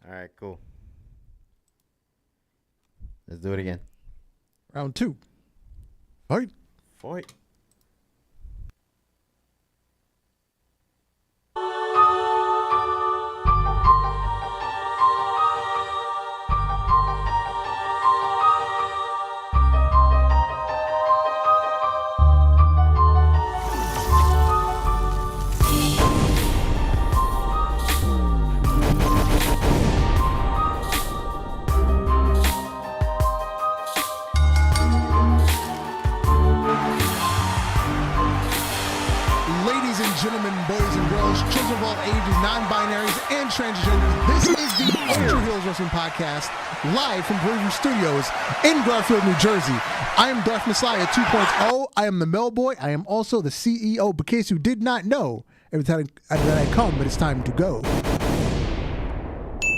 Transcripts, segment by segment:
All right, cool. Let's do it again. Round 2. Fight. Fight. Gentlemen, boys and girls, children of all ages, non-binaries, and transgenders, this is the Ultra Heelz Wrestling Podcast, live from Brewery Studios in Garfield, New Jersey. I am Darth Messiah 2.0. I am the Mel Boy. I am also the CEO, in case you did not know, every time that I come, but it's time to go.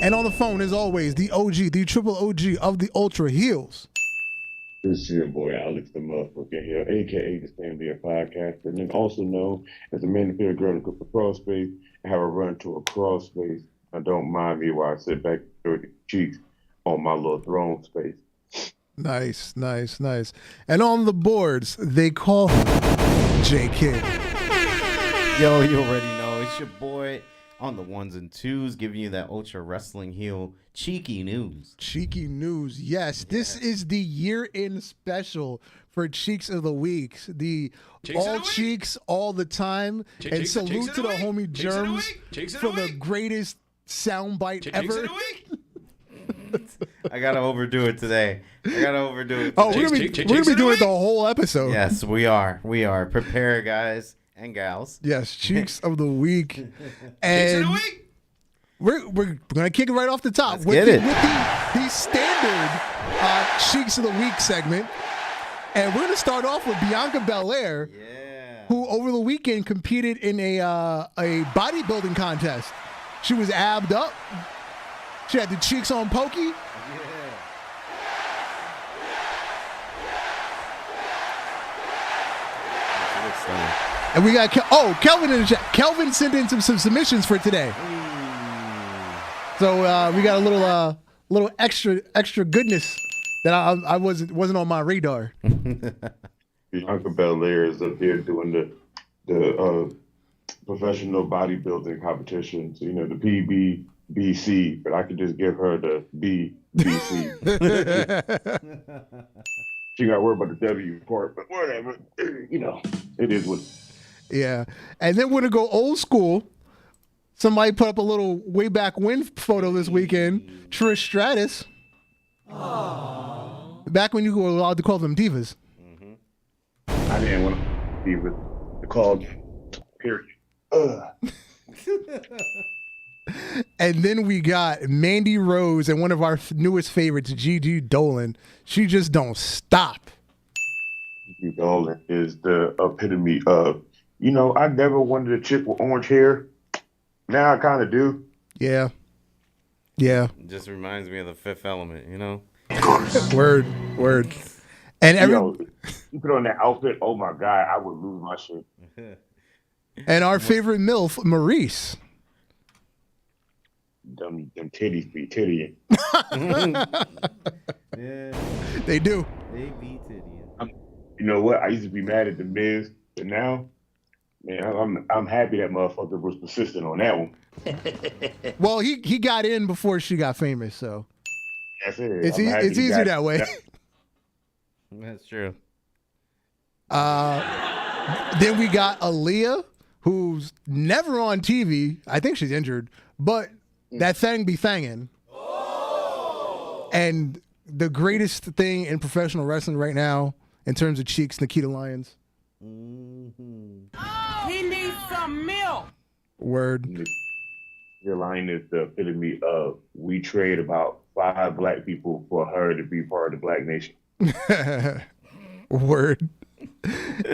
And on the phone, as always, the OG, the triple OG of the Ultra Heelz. This is your boy Alex the Motherfucker here, aka the Stanley Podcast, and then also known as the man that feel girl to go for crawl space and have a run to a crawl space. I don't mind me while I sit back with the cheeks on my little throne space. Nice, nice, nice. And on the boards, they call him J Kid. Yo, you already know it's your boy on the ones and twos, giving you that ultra wrestling heel cheeky news. Cheeky news, yes. This is the year-end special for Cheeks of the Week. The Cheeks all cheeks all the time. And salute to the homie Germs for the greatest soundbite ever. I gotta overdo it today. Oh, we're gonna be doing it the whole episode. Yes, we are. We are. Prepare, guys and gals. Yes, Cheeks of the Week. And we're going to kick it right off the top with the standard Cheeks of the Week segment. And we're going to start off with Bianca Belair, who over the weekend competed in a bodybuilding contest. She was abbed up. She had the cheeks on pokey. And we got Kelvin in the chat. Kelvin sent in some submissions for today. So we got a little extra goodness that I wasn't on my radar. Bianca Belair is up here doing the professional bodybuilding competitions. You know, the PBBC, but I could just give her the BBC. She got to worry about the W part, but whatever. You know, it is what. Yeah, and then we're gonna go old school. Somebody put up a little way back when photo this weekend. Trish Stratus. Aww. Back when you were allowed to call them divas. I didn't want to be with the called period. And then we got Mandy Rose and one of our newest favorites, Gigi Dolan. She just don't stop. Gigi Dolan is the epitome of, you know, I never wanted a chick with orange hair. Now I kind of do. Yeah. It just reminds me of The Fifth Element, you know? Of course. Word. And you put on that outfit, oh my God, I would lose my shit. And our favorite MILF, Maurice. Them titties be tittying. Yeah. They do. They be tittying. You know what? I used to be mad at The Miz, but now, man, I'm happy that motherfucker was persistent on that one. Well, he got in before she got famous, so That's it. it's easier that way. That's true. Then we got Aaliyah, who's never on TV. I think she's injured, but that thing be thangin'. And the greatest thing in professional wrestling right now, in terms of cheeks, Nikita Lyons. He needs some milk. Word. Your line is the epitome of we trade about 5 black people for her to be part of the black nation. Word.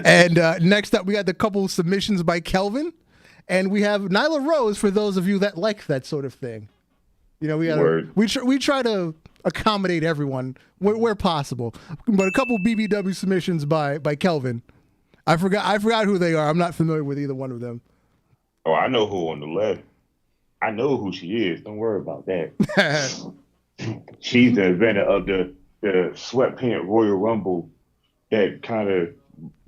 And next up, we got the couple submissions by Kelvin. And we have Nyla Rose for those of you that like that sort of thing. You know, we try to accommodate everyone where possible. But a couple BBW submissions by Kelvin. I forgot who they are. I'm not familiar with either one of them. Oh, I know who on the left. I know who she is. Don't worry about that. She's the inventor of the sweatpant Royal Rumble that kind of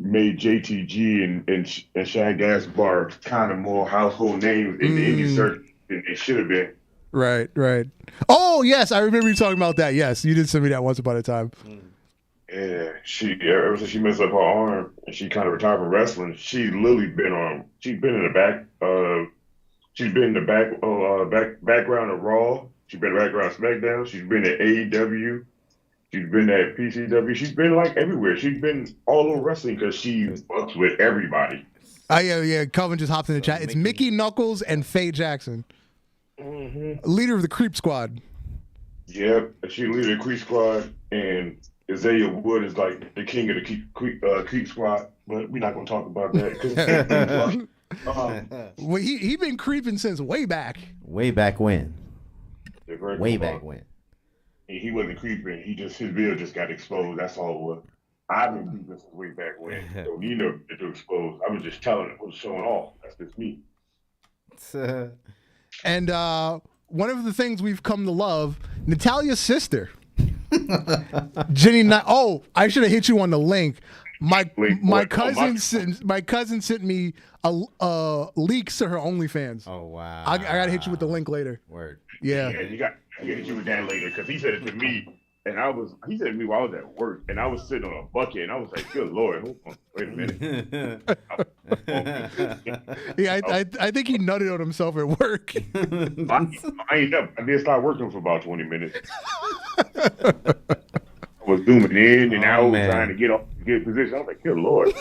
made JTG and Shad Gaspar kind of more household names in the indie circuit than they should have been. Right. Oh, yes, I remember you talking about that. Yes, you did send me that once upon a time. Yeah, ever since she messed up her arm and she kind of retired from wrestling, she's literally been in the background of Raw. She's been in the background of SmackDown. She's been at AEW. She's been at PCW. She's been like everywhere. She's been all over wrestling because she fucks with everybody. Yeah. Calvin just hopped in the chat. It's Mickey Knuckles and Faye Jackson, leader of the Creep Squad. Yep, she leader of the Creep Squad, and Isaiah Wood is like the king of the Creep Squad. But we're not going to talk about that. Well, he been creeping since way back. Way back when. Way back when. He wasn't creeping. His bill just got exposed. That's all it was. I've been creeping since way back when. So you know it was exposed. I was just telling it was showing off. That's just me. And one of the things we've come to love, Natalia's sister, Jenny. Oh, I should have hit you on the link. My cousin sent me a leaks to her OnlyFans. Oh wow! I gotta hit you with the link later. Word. Yeah. You got to hit you with that later because he said it to me, and he said it to me while I was at work, and I was sitting on a bucket, and I was like, "Good Lord, hold on, wait a minute." Yeah, I think he nutted on himself at work. I ain't up. I did start working for about 20 minutes. I was zooming in and out, trying to get position. I was like, "Good Lord."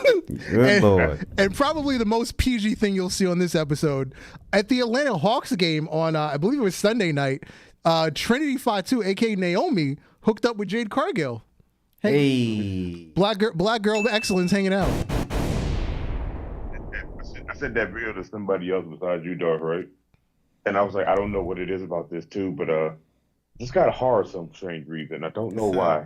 Good Lord. And probably the most PG thing you'll see on this episode, at the Atlanta Hawks game on, I believe it was Sunday night, Trinity Fatu, a.k.a. Naomi, hooked up with Jade Cargill. Hey. Black girl excellence hanging out. I sent that video to somebody else besides you, Darth, right? And I was like, I don't know what it is about this too, but this got hard some strange reason. I don't know why.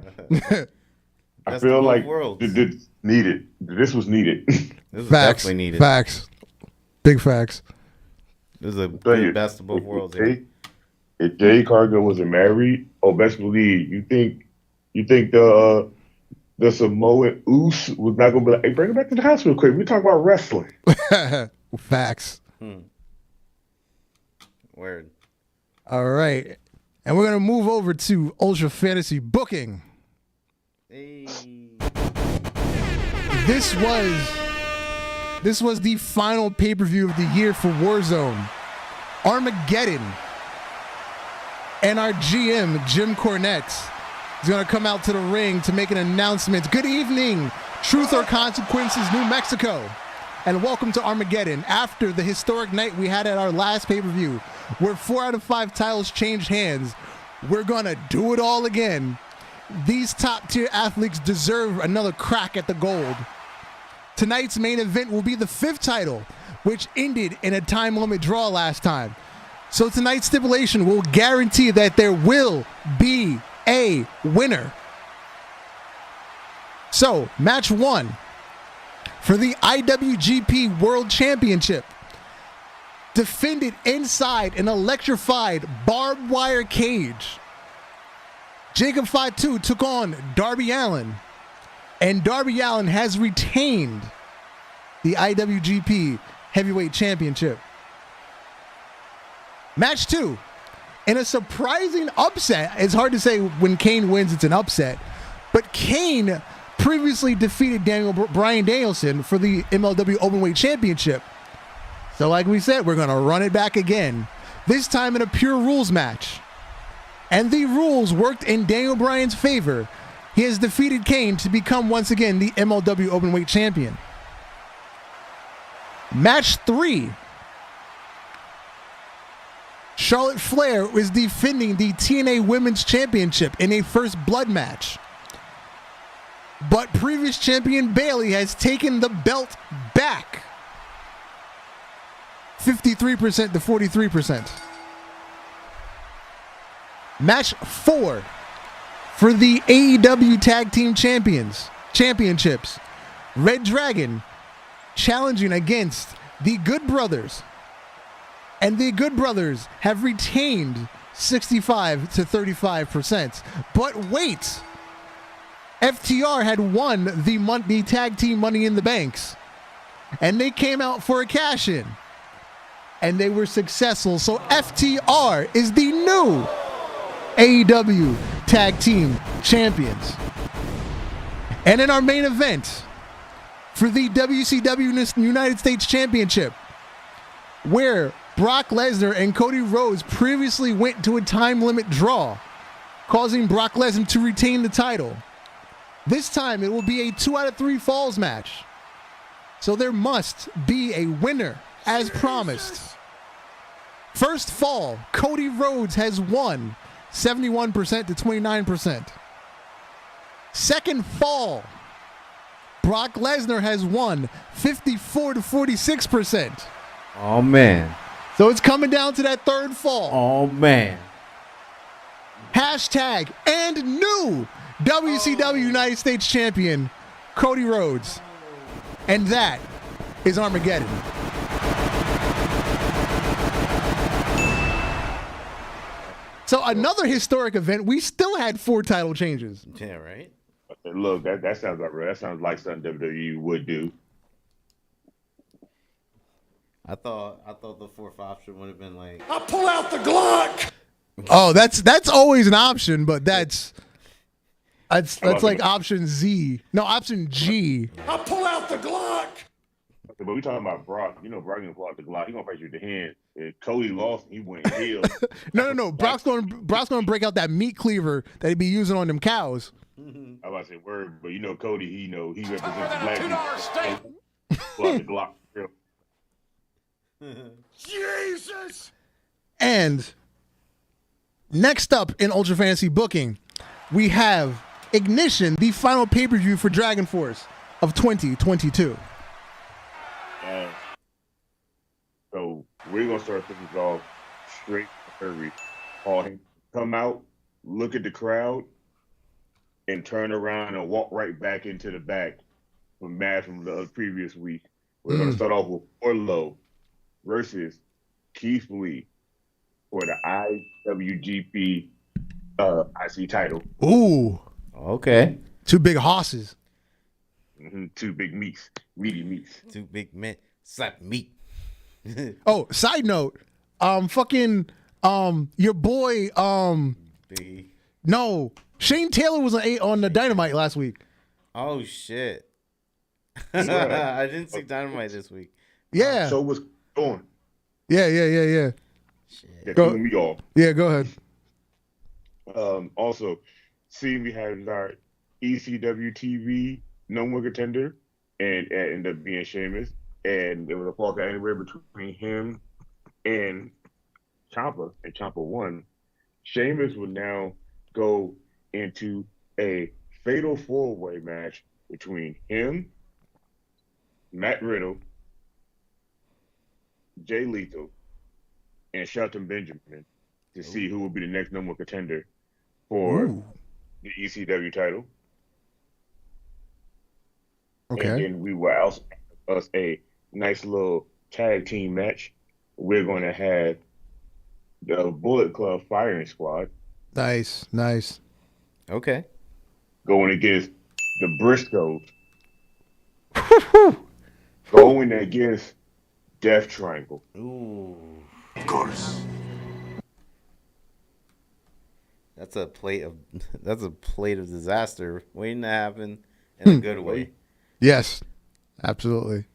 I feel like this needed. This was needed. This was Facts. definitely needed. Facts. Big facts. This is a good best of both worlds. If Jade Cargill wasn't married, best believe you think the Samoan Oos was not gonna be like, hey, bring it back to the house real quick. We talk about wrestling. Facts. Word. All right. And we're gonna move over to Ultra Fantasy Booking. Hey. This was the final pay-per-view of the year for Warzone. Armageddon. And our GM, Jim Cornette, is going to come out to the ring to make an announcement. Good evening, Truth or Consequences, New Mexico. And welcome to Armageddon. After the historic night we had at our last pay-per-view, where 4 out of 5 titles changed hands, we're going to do it all again. These top-tier athletes deserve another crack at the gold. Tonight's main event will be the 5th title, which ended in a time limit draw last time. So tonight's stipulation will guarantee that there will be a winner. So, match 1 for the IWGP World Championship. Defended inside an electrified barbed wire cage. Jacob Fatu took on Darby Allin, and Darby Allin has retained the IWGP Heavyweight Championship. Match 2, in a surprising upset. It's hard to say when Kane wins it's an upset, but Kane previously defeated Bryan Danielson for the MLW Openweight Championship. So like we said, we're going to run it back again, this time in a pure rules match. And the rules worked in Daniel Bryan's favor. He has defeated Kane to become once again the MLW Openweight Champion. Match 3. Charlotte Flair is defending the TNA Women's Championship in a first blood match. But previous champion Bayley has taken the belt back. 53% to 43%. Match 4 for the AEW Tag Team Championships. Red Dragon challenging against the Good Brothers. And the Good Brothers have retained 65 to 35%. But wait, FTR had won the tag team Money in the Banks, and they came out for a cash-in, and they were successful. So FTR is the new AEW Tag Team Champions. And in our main event for the WCW United States Championship, where Brock Lesnar and Cody Rhodes previously went to a time limit draw, causing Brock Lesnar to retain the title. This time it will be a 2 out of 3 falls match. So there must be a winner, as promised. First fall, Cody Rhodes has won 71% to 29%. Second fall, Brock Lesnar has won 54 to 46%. Oh, man. So it's coming down to that third fall. Oh, man. Hashtag and new WCW United States Champion, Cody Rhodes. And that is Armageddon. So another historic event, we still had 4 title changes. Yeah, right? Look, that sounds about right. That sounds like something WWE would do. I thought the 4th option would have been like, I pull out the Glock. Oh, that's always an option, but that's like option Z. No, option G. I pull out the Glock. But we talking about Brock. You know, Brock gonna pull out the Glock. He gonna fight you with the hand. If Cody lost, he went Heelz. No. Brock's gonna break out that meat cleaver that he'd be using on them cows. I about to say word, but you know Cody. He represents black people. Pull out the Glock. Jesus. And next up in Ultra Fantasy booking, we have Ignition, the final pay-per-view for Dragon Force of 2022. So we're gonna start things off straight early. Come out, look at the crowd, and turn around and walk right back into the back from match from the previous week. We're gonna start off with Orlo versus Keith Lee for the IWGP IC title. Ooh, okay. 2 big hosses. 2 big meats, meaty meats. 2 big men. Slap meat. Oh, side note, your boy, Biggie. no, Shane Taylor was on the Dynamite last week. Oh, shit. I didn't see Dynamite this week. Yeah. So what's going? Yeah. Shit. That Go- threw me off. Yeah, go ahead. Also, seeing we had our ECW TV number 1 contender, and it ended up being Sheamus, and there was a fallout anywhere between him and Ciampa, and Ciampa won. Sheamus will now go into a fatal 4-way match between him, Matt Riddle, Jay Lethal, and Shelton Benjamin to see who will be the next number 1 contender for the ECW title. Okay. And then we will also have us a nice little tag team match. We're going to have the Bullet Club Firing Squad Nice. Okay. going against the Briscoes, going against Death Triangle. Ooh. Of course. That's a plate of disaster waiting to happen in a good way. Yes, absolutely.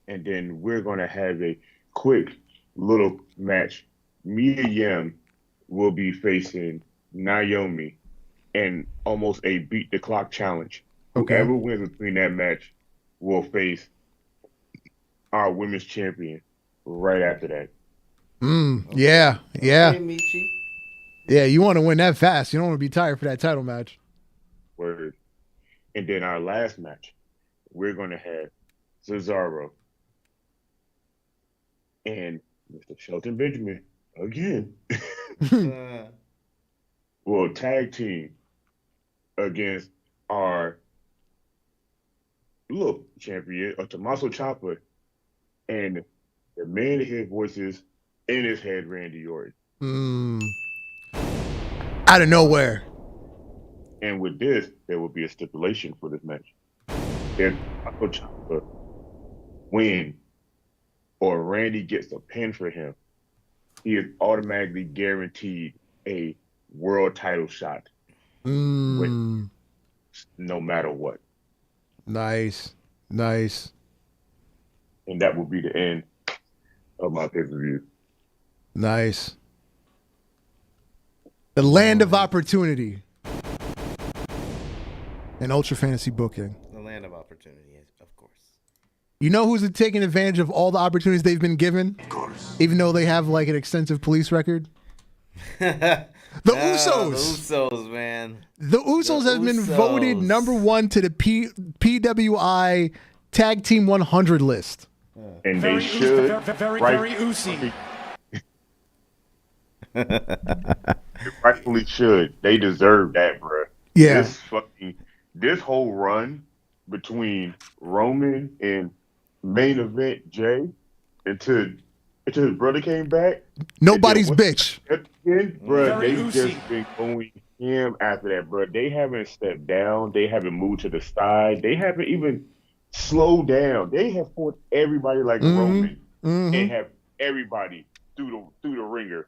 And then we're going to have a quick little match. Mia Yim will be facing Naomi in almost a beat the clock challenge. Okay. Whoever wins between that match will face our women's champion right after that. Yeah. Hey, Michi. Yeah, you want to win that fast. You don't want to be tired for that title match. Word. And then our last match, we're going to have Cesaro and Mr. Shelton Benjamin again will tag team against our champion, Tommaso Ciampa, and the man that hears voices in his head, Randy Orton. Out of nowhere. And with this, there will be a stipulation for this match. If Taco Ciampa win or Randy gets a pin for him, he is automatically guaranteed a world title shot. No matter what. Nice. And that will be the end of my pay-per-view. Nice. The land of opportunity. And Ultra Fantasy Booking. The land of opportunity, of course. You know who's taking advantage of all the opportunities they've been given? Of course. Even though they have like an extensive police record? The Usos. The Usos, man. The Usos have been voted number 1 to the PWI Tag Team 100 list. And they should. Very oozy. They rightfully should. They deserve that, bro. Yeah. This whole run between Roman and main event Jay until his brother came back. Nobody's bitch. Bro, Very they oozy. just been going him after that, bro. They haven't stepped down. They haven't moved to the side. They haven't even slowed down. They have fought everybody like Roman and have everybody through the ringer.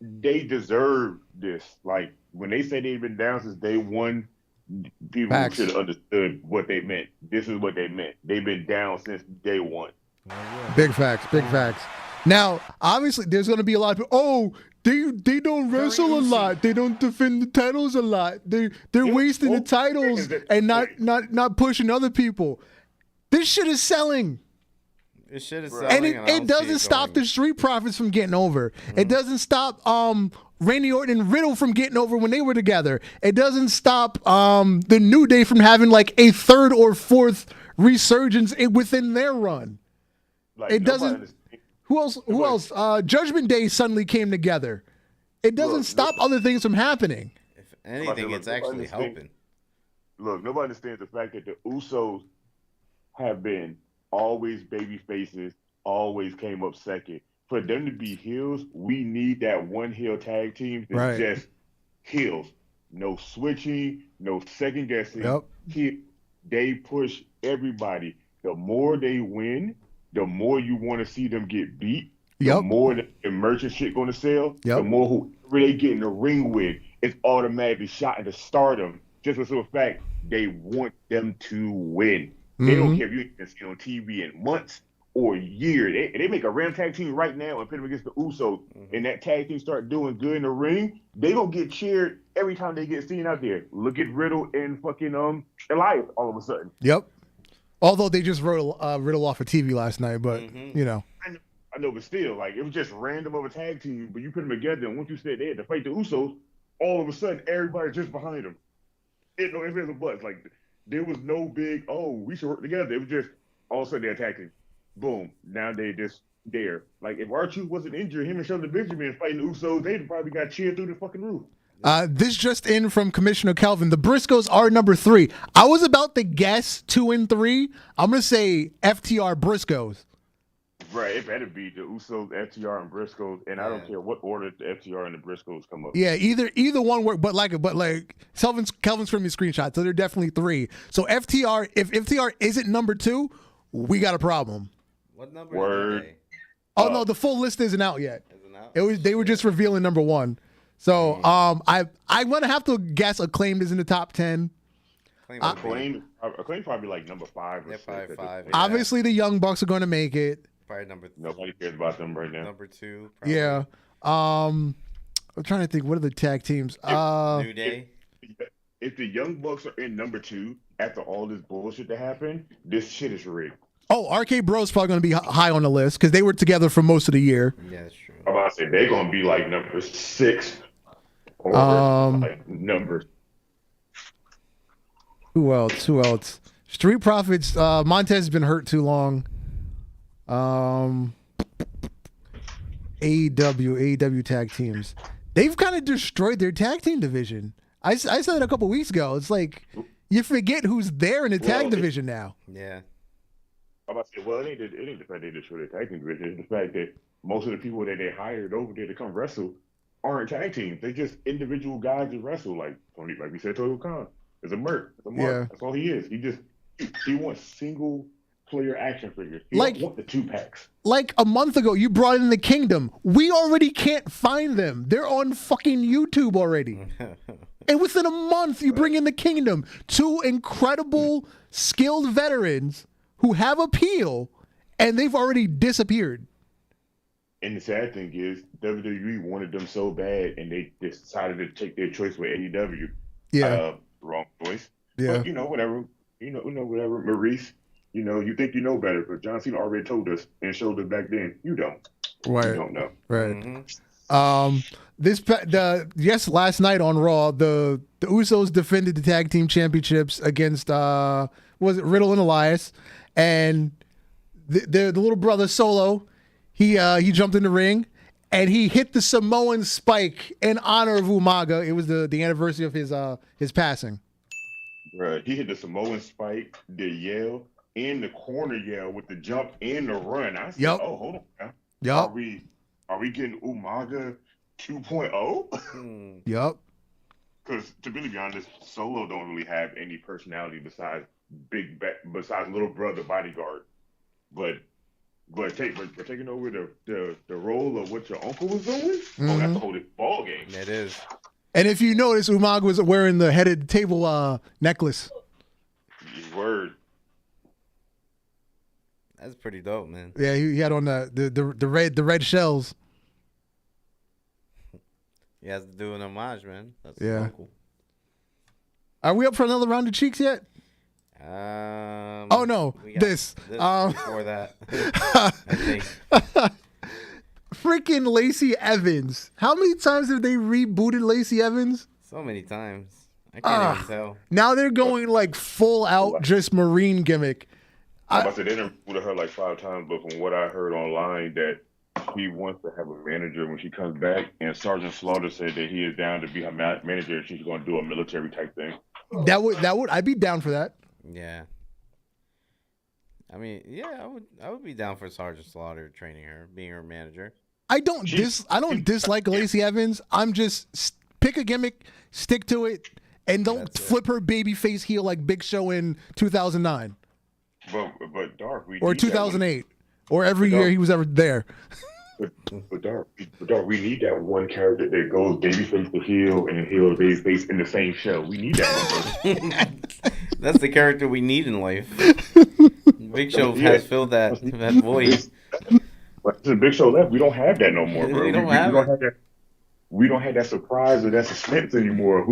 They deserve this. Like when they say they've been down since day one, people Facts. should have understood what they meant. This is what they meant. They've been down since day one. Big facts. Now, obviously, there's going to be a lot of people, they don't wrestle a lot. They don't defend the titles a lot. They're wasting the titles and not pushing other people. This shit is selling. This shit is And selling. it doesn't stop the Street Profits from getting over. It doesn't stop Randy Orton and Riddle from getting over when they were together. It doesn't stop the New Day from having like a third or fourth resurgence within their run. Like, It nobody doesn't. understands. Who else? Judgment Day suddenly came together. It doesn't stop other things from happening. If anything, it's actually helping. Look, nobody understands the fact that the Usos have been always baby faces, always came up second. For them to be heels, we need that one heel tag team that's Right. just heels. No switching, no second guessing. Yep. They push everybody. The more they win, the more you want to see them get beat. Yep. The more the merchant shit going to sell. Yep. The more whoever they get in the ring with is automatically shot into stardom. Just for the fact they want them to win. They don't care if you can see it on TV in months or years. They make a random tag team right now and put them against the Usos, and that tag team start doing good in the ring. They don't get cheered every time they get seen out there. Look at Riddle and fucking Elias all of a sudden. Yep. Although they just wrote Riddle off of TV last night, but you know. I know, but still, like, it was just random of a tag team, but you put them together, and once you said they had to fight the Usos, all of a sudden, everybody just behind them. It no ifs, ands, or buts. Like, there was no big, we should work together. It was just, all of a sudden, they're attacking. Boom. Now they just there. Like, if R-Truth wasn't injured, him and Shelton Benjamin fighting the Usos, they'd probably got cheered through the fucking roof. This just in from Commissioner Kelvin. The Briscoes are number 3. I was about to guess 2 and 3. I'm going to say FTR Briscoes. Right, it better be the Usos, FTR, and Briscoes, and I don't care what order the FTR and the Briscoes come up. Yeah, either one work, but like Kelvin's from your screenshot, so they're definitely 3. So FTR, if FTR isn't number 2, we got a problem. What number Word. is it? Oh no, the full list isn't out yet. Isn't out? They were just revealing number 1. So I'm gonna have to guess Acclaimed is in the top 10. Acclaim probably like number 5 or Yeah, 6. five, yeah. Obviously, the Young Bucks are going to make it. Probably number Nobody cares about them right now. number 2. Probably. Yeah. I'm trying to think. What are the tag teams? New Day. If the Young Bucks are in number 2 after all this bullshit that happened, this shit is rigged. Oh, RK Bros probably going to be high on the list because they were together for most of the year. Yeah, that's true. I'm about to say they're gonna be like number 6 or like number. Who else? Street Profits. Montez has been hurt too long. AEW tag teams. They've kind of destroyed their tag team division. I said it a couple weeks ago. It's like you forget who's there in the tag division now. Yeah. I'm about to say, well, it ain't the fact they destroyed the tag team division. It's the fact that most of the people that they hired over there to come wrestle aren't tag teams. They just individual guys that wrestle. Like Tony, like we said, Tony Khan is a merc. It's a mark. Yeah. That's all he is. He wants single player action figures. He Like- don't want the 2-packs. Like a month ago, you brought in the Kingdom. We already can't find them. They're on fucking YouTube already. And within a month, you bring in the Kingdom. 2 incredible, skilled veterans who have appeal, and they've already disappeared. And the sad thing is, WWE wanted them so bad, and they decided to take their choice with AEW. Yeah. Wrong choice. Yeah. But whatever. Whatever. Maurice, you think you know better, but John Cena already told us and showed us back then. You don't. Right. You don't know. Right. Last night on Raw, the Usos defended the tag team championships against was it Riddle and Elias, and the little brother Solo, he jumped in the ring and he hit the Samoan spike in honor of Umaga. It was the anniversary of his passing. Right. He hit the Samoan spike, the yell, and the corner yell with the jump and the run. I said, Yep. oh, hold on. Now. Yup. Are we getting Umaga 2.0? Yup. Because to really be honest, Solo don't really have any personality besides little brother bodyguard. But taking over the role of what your uncle was doing, that's a whole different ball game. It is. And if you notice, Umaga was wearing the headed table necklace. Word. That's pretty dope, man. Yeah, he had on the red shells. He has to do an homage, man. That's Yeah. cool. Are we up for another round of cheeks yet? Oh no, we got this. Before that, I think. Freaking Lacey Evans. How many times have they rebooted Lacey Evans? So many times. I can't even tell. Now they're going like full out just Marine gimmick. I said they done rebooted her like 5 times, but from what I heard online, that he wants to have a manager when she comes back, and Sergeant Slaughter said that he is down to be her manager and she's going to do a military type thing. That would I'd be down for that. Yeah. I mean, yeah, I would be down for Sergeant Slaughter training her, being her manager. I don't dislike Lacey Evans. I'm just pick a gimmick, stick to it, and don't flip her baby face heel like Big Show in 2009 But Dark, or 2008 or every year he was ever there. But Dark, we need that one character that goes babyface to heel and heel to babyface in the same show. We need that one. That's the character we need in life. Big Show has filled that void. But since Big Show left, we don't have that no more, bro. We don't have that. We don't have that surprise or that suspense anymore.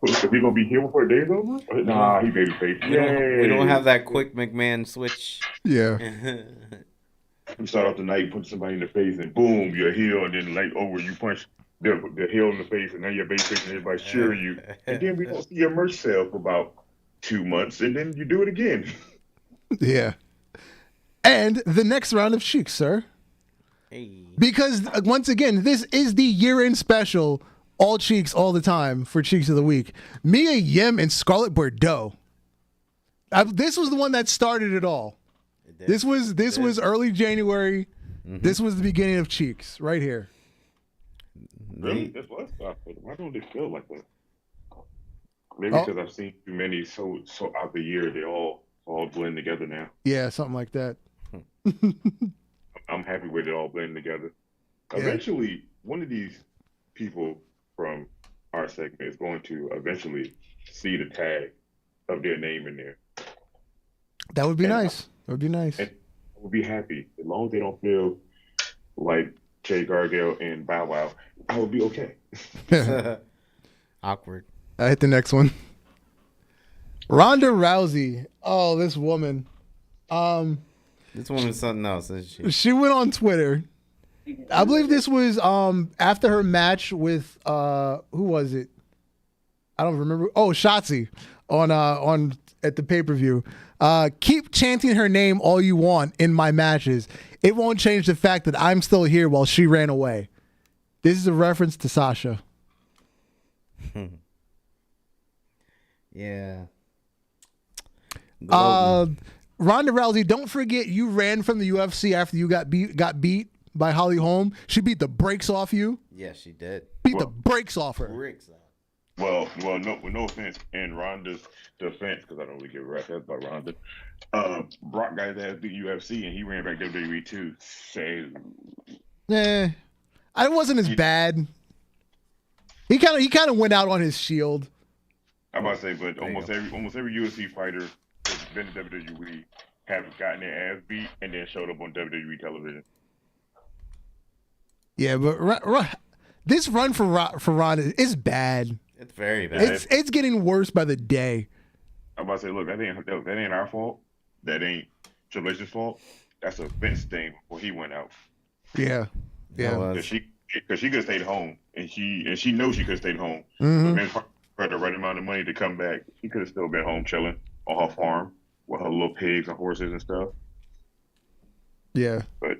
Is he gonna be here before the day's over? Nah, he babyface. We don't have that quick McMahon switch. Yeah. You start off the night, punch somebody in the face, and boom, you're a heel, and then you punch the heel in the face, and now you're babyface, and everybody's cheering you. And then we don't see your merch sale for about 2 months, and then you do it again. Yeah. And the next round of Cheeks, sir. Hey. Because, once again, this is the year-end special, all Cheeks all the time for Cheeks of the Week. Mia Yim and Scarlett Bordeaux. This was the one that started it all. This was early January. Mm-hmm. This was the beginning of Cheeks, right here. Really? This was stuff. Why don't they feel like that? Maybe because I've seen too many so out the year, they all blend together now. Yeah, something like that. I'm happy with it all blending together. Yeah. Eventually, one of these people from our segment is going to eventually see the tag of their name in there. That would be nice. That would be nice. And I would be happy. As long as they don't feel like Jay Gargale and Bow Wow, I would be okay. Awkward. I hit the next one. Ronda Rousey. Oh, this woman. This woman's something else, isn't she? She went on Twitter. I believe this was after her match with who was it? I don't remember. Oh, Shotzi on at the pay-per-view. Keep chanting her name all you want in my matches. It won't change the fact that I'm still here while she ran away. This is a reference to Sasha. Yeah. Ronda Rousey, don't forget you ran from the UFC after you got beat by Holly Holm. She beat the brakes off you. Yeah, she did. Beat the brakes off her. Bricks out. Well, no offense. In Ronda's defense, because I don't really give a rap about Ronda. Brock got his ass beat UFC, and he ran back WWE too. So, It wasn't as bad. He kind of went out on his shield. I'm about to say, but almost every UFC fighter that's been to WWE have gotten their ass beat and then showed up on WWE television. Yeah, but this run for Ronda is bad. It's very bad. It's getting worse by the day. I'm about to say, look, that ain't our fault. That ain't Triple H's fault. That's a Vince thing before he went out. Yeah. Because she could have stayed home, and she knows she could have stayed home. Mm-hmm. But Vince had the right amount of money to come back. She could have still been home chilling on her farm with her little pigs and horses and stuff. Yeah. But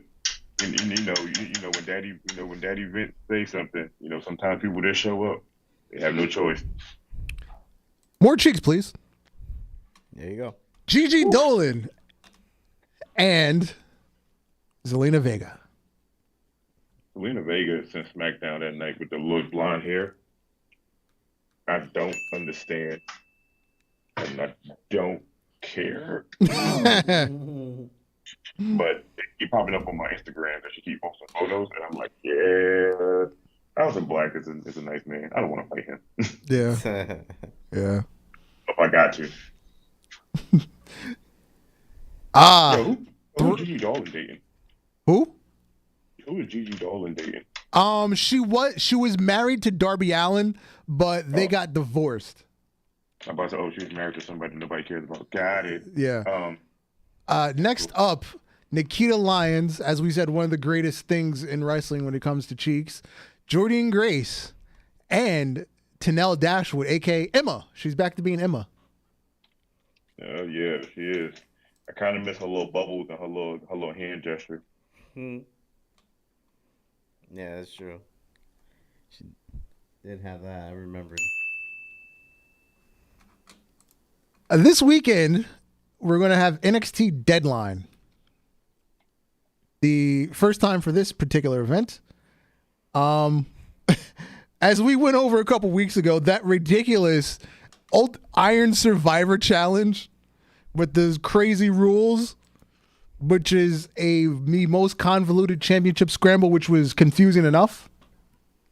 when Daddy Vince say something, sometimes people just show up. They have no choice. More cheeks, please. There you go. Gigi Dolan and Zelina Vega. Zelina Vega since SmackDown that night with the little blonde hair. I don't understand. And I don't care. But they keep popping up on my Instagram that she keep posting photos, and I'm like, yeah, Aleister Black is a nice man. I don't want to fight him. Yeah. Yeah. If I got to. Who is Gigi Dolan dating? Who? Who is Gigi Dolan dating? She was married to Darby Allin, but they got divorced. I'm about to say, she was married to somebody nobody cares about. Got it. Yeah. Next up, Nikita Lyons, as we said, one of the greatest things in wrestling when it comes to cheeks. Jordynne Grace and Tenelle Dashwood, aka Emma. She's back to being Emma. Yeah, she is. I kind of miss her little bubbles and her little hand gesture. Yeah, that's true. She did have that. I remembered. This weekend, we're going to have NXT Deadline. The first time for this particular event. As we went over a couple weeks ago, that ridiculous old Iron Survivor Challenge with those crazy rules, which is the most convoluted championship scramble, which was confusing enough.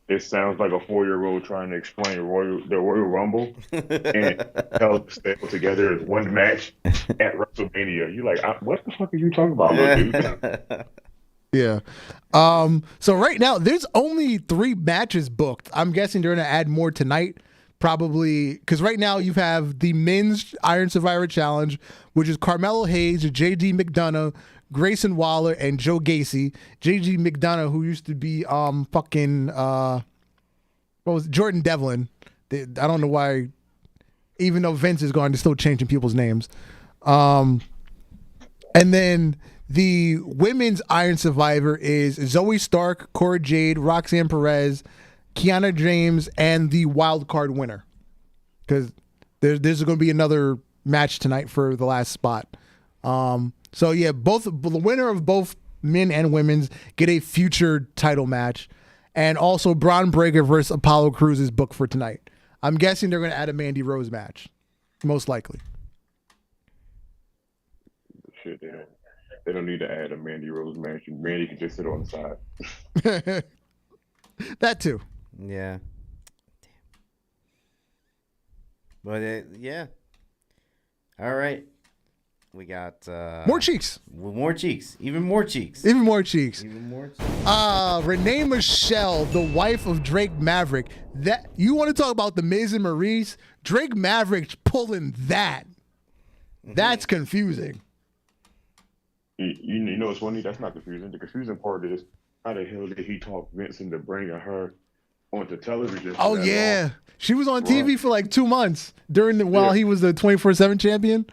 It sounds like a 4-year-old trying to explain the Royal Rumble and Hell stay together as one match at WrestleMania. You're like, what the fuck are you talking about, little dude? Yeah. So right now, there's only 3 matches booked. I'm guessing they're going to add more tonight, probably, because right now you have the men's Iron Survivor Challenge, which is Carmelo Hayes, J.D. McDonough, Grayson Waller, and Joe Gacy. J.D. McDonough, who used to be Jordan Devlin. I don't know why, even though Vince is gone, they're still changing people's names. And then the women's Iron Survivor is Zoe Stark, Cora Jade, Roxanne Perez, Kiana James, and the wild card winner. Because there's going to be another match tonight for the last spot. So yeah, the winner of both men and women's get a future title match. And also Braun Breaker versus Apollo Crews is booked for tonight. I'm guessing they're going to add a Mandy Rose match. Most likely. Shit, they don't need to add a Mandy Rose match. Mandy can just sit on the side. That too. Yeah. But yeah. All right. We got more cheeks. More cheeks. Even more cheeks. Even more cheeks. Even more cheeks. Renee Michelle, the wife of Drake Maverick. That you want to talk about the Miz and Maurice? Drake Maverick pulling that. That's confusing. You know what's funny? That's not confusing. The confusing part is how the hell did he talk Vince into bringing her onto television? Oh yeah, she was on TV for like 2 months while he was the 24/7 champion.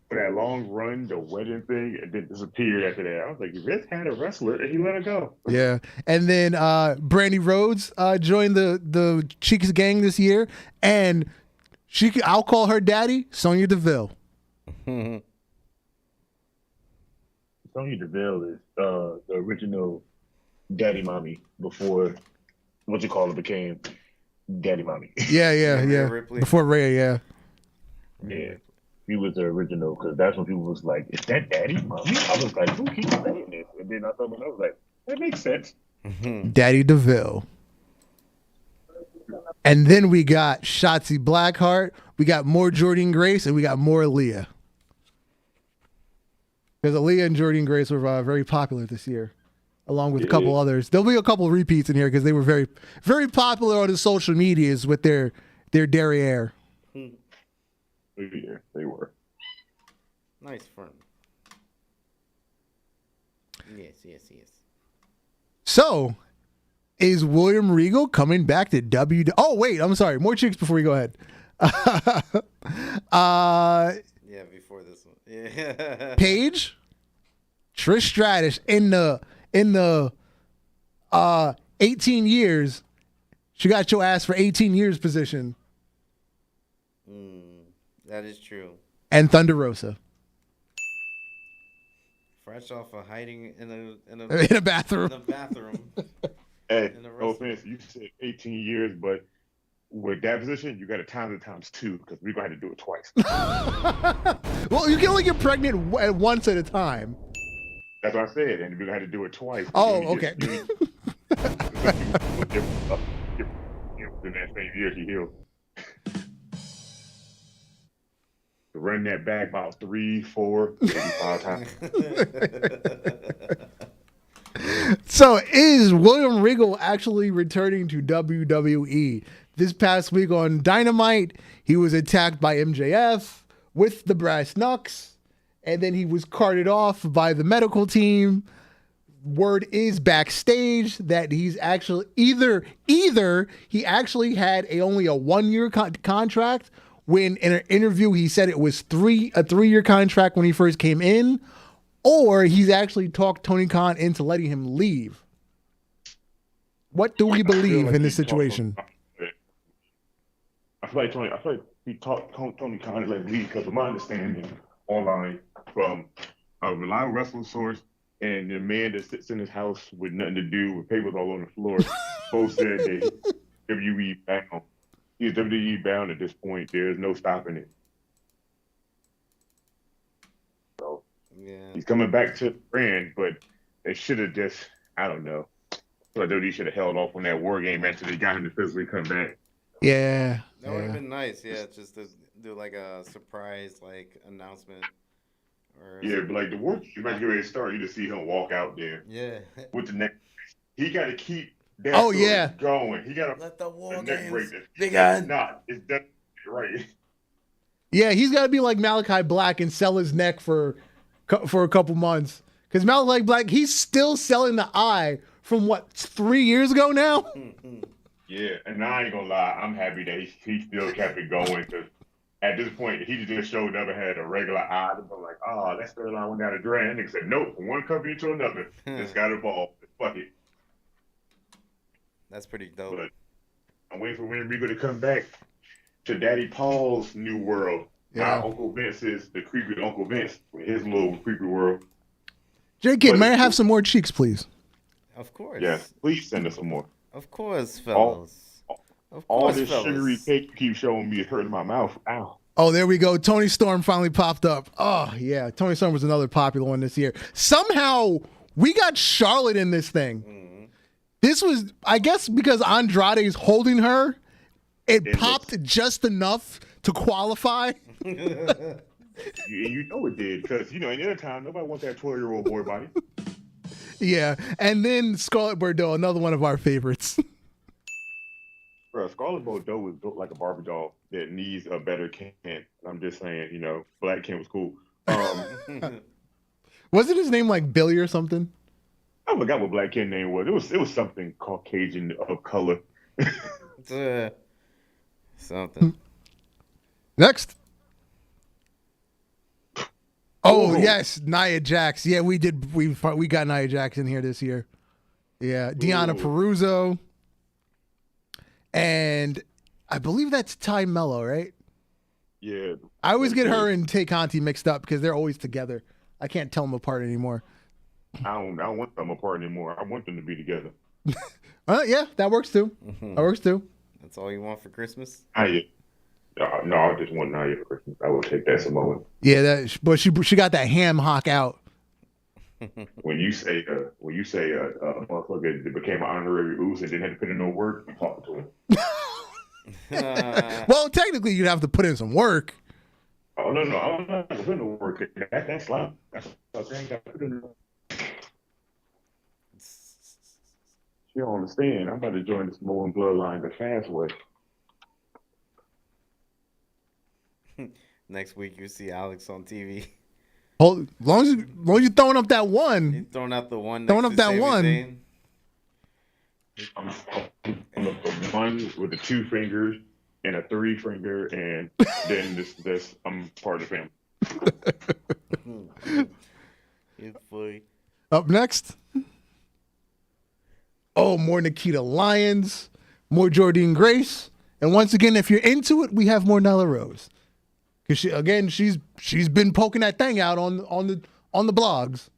For that long run, the wedding thing, and then disappeared after that. I was like, Vince had a wrestler and he let her go. Yeah, and then Brandy Rhodes joined the Cheeks gang this year, and I'll call her daddy, Sonya Deville. Sonya Deville is the original Daddy Mommy before what you call it became Daddy Mommy. Yeah, Rhea Ripley. Before Rhea, yeah. Yeah, he was the original because that's when people was like, "Is that Daddy Mommy?" I was like, "Who keeps saying this?" And then I thought, I was like, "That makes sense." Daddy DeVille. And then we got Shotzi Blackheart. We got more Jordynne Grace, and we got more Aaliyah. Because Aaliyah and Jordynne Grace were very popular this year, along with a couple others. There'll be a couple repeats in here because they were very, very popular on the social medias with their derriere. Yeah, they were. Nice firm. Yes. So, is William Regal coming back to W? Oh, wait, I'm sorry. More chicks before we go ahead. Yeah, before this one. Yeah. Paige, Trish Stratus in the 18 years. She got your ass for 18 years position. That is true. And Thunder Rosa. Fresh off of hiding in a In a bathroom. In a bathroom. Hey, In the no offense, you said 18 years, but with that position, you got to times it times 2 because we're going to have to do it twice. Well, you can only get pregnant once at a time. That's what I said, and we're going to have to do it twice. Oh, okay. In that same year, she healed. To run that back about 3, 4, maybe 5 times. So is William Regal actually returning to WWE? This past week on Dynamite, he was attacked by MJF with the brass knucks, and then he was carted off by the medical team. Word is backstage that he's actually either he actually had only a 1-year contract, when in an interview he said it was a 3-year contract when he first came in, or he's actually talked Tony Khan into letting him leave. What do we believe in this situation? I feel like he talked Tony Khan to let him leave because of my understanding online from a reliable wrestling source and the man that sits in his house with nothing to do with papers all on the floor both said that WWE bound. He's WWE bound at this point. There's no stopping it. So he's coming back to the brand, but they should have just, I don't know. I feel like WWE should have held off on that War Game match until they got him to physically come back. Yeah. That would have been nice, just to do like a surprise announcement. Yeah, but like the War Game match ready to start, you just see him walk out there. Yeah. With the neck. He got to keep that going. He got to let the War neck break Games this. begin. It's done right. Yeah, he's got to be like Malachi Black and sell his neck for a couple months. Because Malachi Black, he's still selling the eye from 3 years ago now? Yeah, and I ain't gonna lie, I'm happy that he still kept it going because at this point, he just showed up and had a regular eye. I'm like, that storyline went down the drain. And they said, nope, from one company to another. Just got involved. Fuck it. That's pretty dope. But I'm waiting for William Regal to come back to Daddy Paul's new world. Yeah. Now Uncle Vince is the creepy Uncle Vince with his little creepy world. J-Kid, may I have some more cheeks, please? Of course. Yes, please send us some more. Of course, fellas. All this sugary cake you keep showing me is hurting my mouth. Ow. Oh, there we go. Tony Storm finally popped up. Oh, yeah. Tony Storm was another popular one this year. Somehow, we got Charlotte in this thing. Mm-hmm. This was, I guess, because Andrade is holding her, it popped just enough to qualify. You know it did, because, any other time, nobody wants that 12-year-old boy body. Yeah. And then Scarlett Bordeaux, another one of our favorites. Bro, Scarlett Bordeaux was built like a Barbie doll that needs a better Ken. I'm just saying, Black Ken was cool. Wasn't his name like Billy or something? I forgot what Black Ken name was. It was something Caucasian of color. Something. Next. Oh, yes, Nia Jax. Yeah, we did. We got Nia Jax in here this year. Yeah, Deonna Purrazzo. And I believe that's Ty Mello, right? Yeah. I always get her and Tay Conti mixed up because they're always together. I can't tell them apart anymore. I don't want them apart anymore. I want them to be together. Yeah, that works too. That works too. That's all you want for Christmas? Naya. No, I just want Naya for Christmas. I will take that Samoan. Yeah, but she got that ham hock out. When you say a motherfucker that became an honorary Uso and didn't have to put in no work, I'm talking to him. Well, technically, you'd have to put in some work. Oh no, I'm not putting no work. That's like that's what I'm saying. Got to put in no work. You don't understand. I'm about to join the Samoan bloodline the fast way. Next week you see Alex on TV. Hold, as long as you're throwing up that He's one, throwing out the one. Throwing next up to that Sami one. Zayn. I'm the one with the 2 fingers and a 3 finger, and then this I'm part of the family. You're funny. up next. Oh, more Nikita Lyons, more Jordynne Grace, and once again, if you're into it, we have more Nyla Rose. Because she's been poking that thing out on the blogs.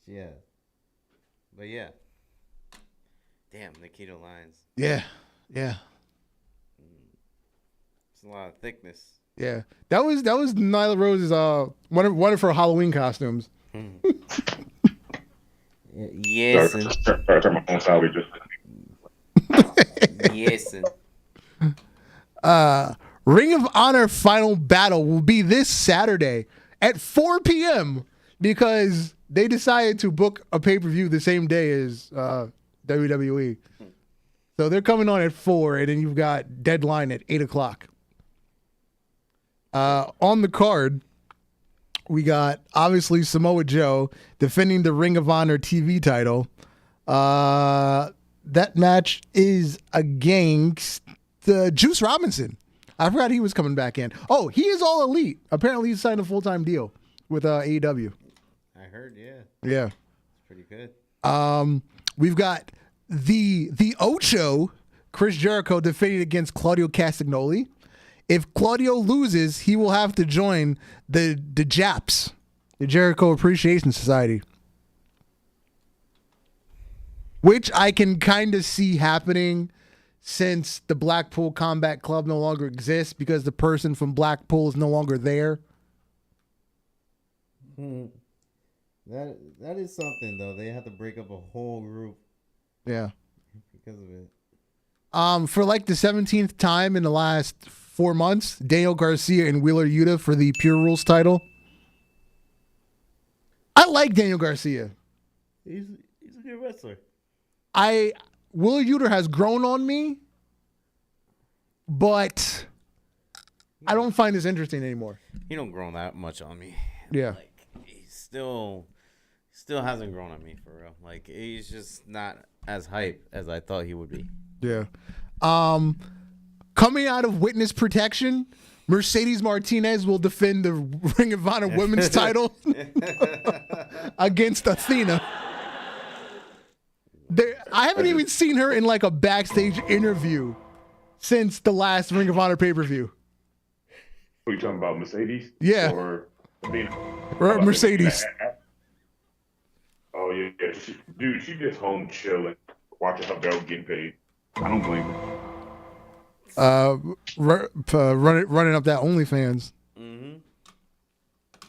Yeah. But yeah. Damn, Nikita Lyons. Yeah. It's a lot of thickness. Yeah. That was Nyla Rose's one of her Halloween costumes. Yes. Sorry, turn my phone salary just. Yes. Ring of Honor Final Battle will be this Saturday at 4 p.m. because they decided to book a pay-per-view the same day as WWE. So they're coming on at 4, and then you've got Deadline at 8 o'clock. On the card, we got, obviously, Samoa Joe defending the Ring of Honor TV title. That match is against Juice Robinson. I forgot he was coming back in. Oh, he is All Elite. Apparently, he's signed a full-time deal with AEW. I heard, yeah. Yeah. It's pretty good. We've got the Ocho, Chris Jericho, defending against Claudio Castagnoli. If Claudio loses, he will have to join the JAPS, the Jericho Appreciation Society, which I can kind of see happening since the Blackpool Combat Club no longer exists because the person from Blackpool is no longer there. That is something though. They have to break up a whole group. Yeah. Because of it. For like the 17th time in the last 4 months, Daniel Garcia and Wheeler Yuta for the Pure Rules title. I like Daniel Garcia. He's a good wrestler. Wheeler Yuta has grown on me, but I don't find this interesting anymore. He don't grow that much on me. Yeah. Like he still hasn't grown on me for real. Like he's just not as hype as I thought he would be. Yeah. Coming out of witness protection, Mercedes Martinez will defend the Ring of Honor Women's title against Athena. I haven't even seen her in like a backstage interview since the last Ring of Honor pay-per-view. Are you talking about Mercedes? Yeah. Or Mercedes. Oh yeah, she just home chilling, watching her belt getting paid. I don't blame her. Running up that OnlyFans. Mm-hmm.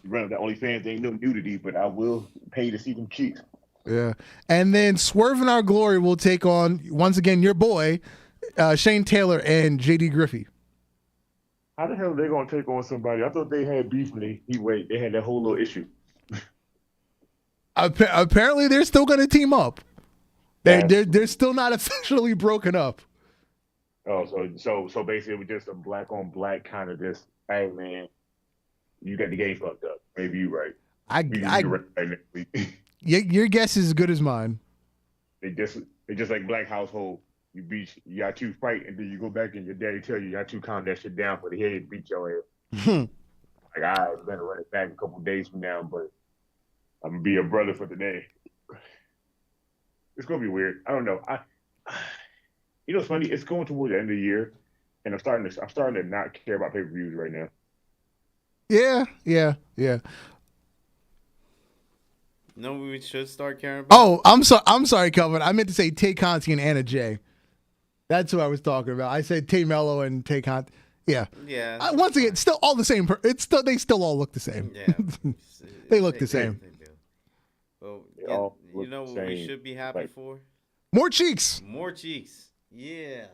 Running that OnlyFans ain't no nudity, but I will pay to see them cheeks. Yeah. And then Swerve in Our Glory will take on, once again, your boy, Shane Taylor and JD Griffey. How the hell are they going to take on somebody? I thought they had beef when they had that whole little issue. Apparently, they're still going to team up. They're still not officially broken up. Oh, so basically, it was just a black on black kind of just, hey man, you got the game fucked up. Maybe you're right. Your guess is as good as mine. They just like black household. You got to fight, and then you go back and your daddy tell you got to calm that shit down for the head beat your ass. Like I better run it back a couple days from now, but I'm gonna be a brother for today. It's gonna be weird. I don't know. You know, it's funny. It's going toward the end of the year, and I'm starting to not care about pay-per-views right now. Yeah. No, we should start caring about. Oh, I'm sorry, Kelvin. I meant to say Tay Conti and Anna Jay. That's who I was talking about. I said Tay Mello and Tay Conti. Yeah. Yeah. Once again, it's still all the same. They still all look the same. Yeah. They look the same. They do. Well, all you look know the what we same, should be happy like- for? More cheeks. More cheeks. Yeah.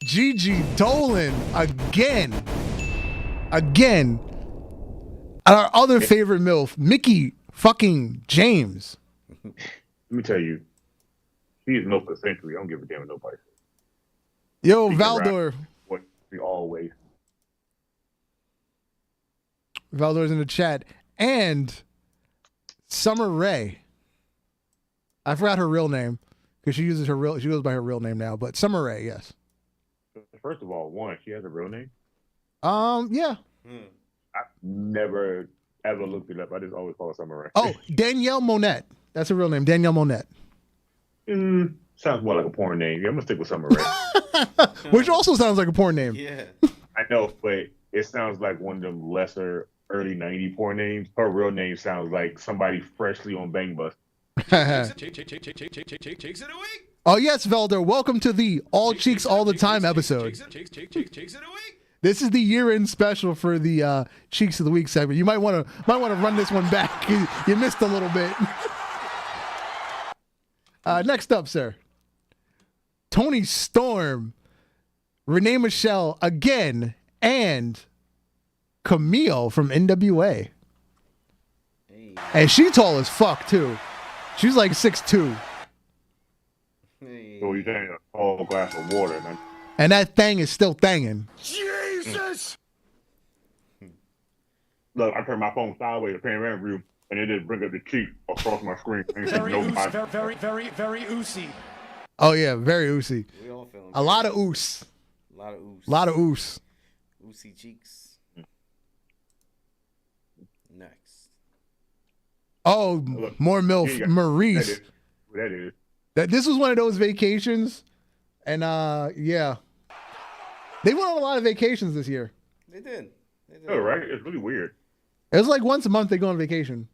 Gigi Dolan again. And our other favorite MILF, Mickey fucking James. Let me tell you, he's milk for the century. I don't give a damn what nobody says. Yo, He can Valdor. rap what we always. Valdor's in the chat. And Summer Rae. I forgot her real name because she goes by her real name now. But Summer Rae, yes. First of all, she has a real name. Yeah. I've never ever looked it up. I just always call her Summer Rae. Oh, Danielle Monette. That's her real name, Danielle Monette. Sounds more like a porn name. Yeah, I'm gonna stick with Summer Rae. Which also sounds like a porn name. Yeah. I know, but it sounds like one of them lesser early '90s porn names. Her real name sounds like somebody freshly on Bang Bus. Oh yes, Velder. Welcome to the All Cheeks All the Time episode. This is the year-end special for the Cheeks of the Week segment. You might want to run this one back. You missed a little bit. Next up, sir. Tony Storm, Renee Michelle again, and Camille from NWA. Hey. And she tall as fuck too. She's like 6'2". Hey. So you saying a tall glass of water, man? And that thing is still thangin'. Jesus! Look, I turned my phone sideways to panoramic view, and it did bring up the cheek across my screen. I ain't see nobody. Very oozy. Oh yeah, very oosy. We all feeling A lot of oos. A lot of oos. A lot of oos. Oosy cheeks. Next. Oh, Look, more MILF. yeah, Maurice. That is. This was one of those vacations, and yeah, they went on a lot of vacations this year. They did. Oh, right? It's really weird. It was like once a month they go on vacation.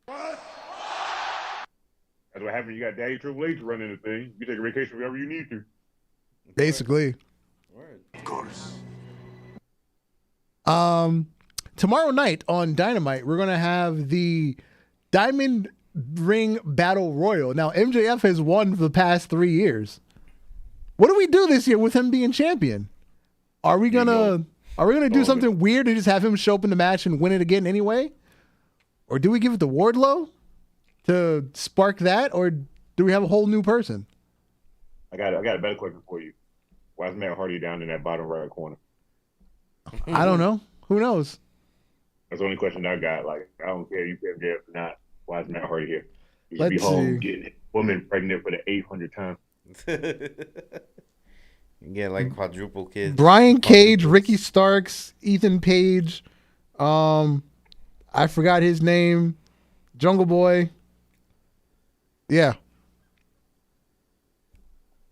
That's what happens. You got Daddy Triple H running the thing. You take a vacation whenever you need to. Basically. Word. Of course. Tomorrow night on Dynamite, we're gonna have the Diamond Ring Battle Royal. Now MJF has won for the past 3 years. What do we do this year with him being champion? Are we gonna do something weird and just have him show up in the match and win it again anyway? Or do we give it to Wardlow to spark that, or do we have a whole new person? I got a better question for you. Why is Matt Hardy down in that bottom right corner? I don't know. Who knows? That's the only question I got. Like, I don't care if you pay MJF or not. Why is Matt Hardy here? He should Let's be home see. getting a woman pregnant for the 800th time. You get like quadruple kids. Brian Cage, Ricky Starks, Ethan Page, I forgot his name, Jungle Boy. Yeah.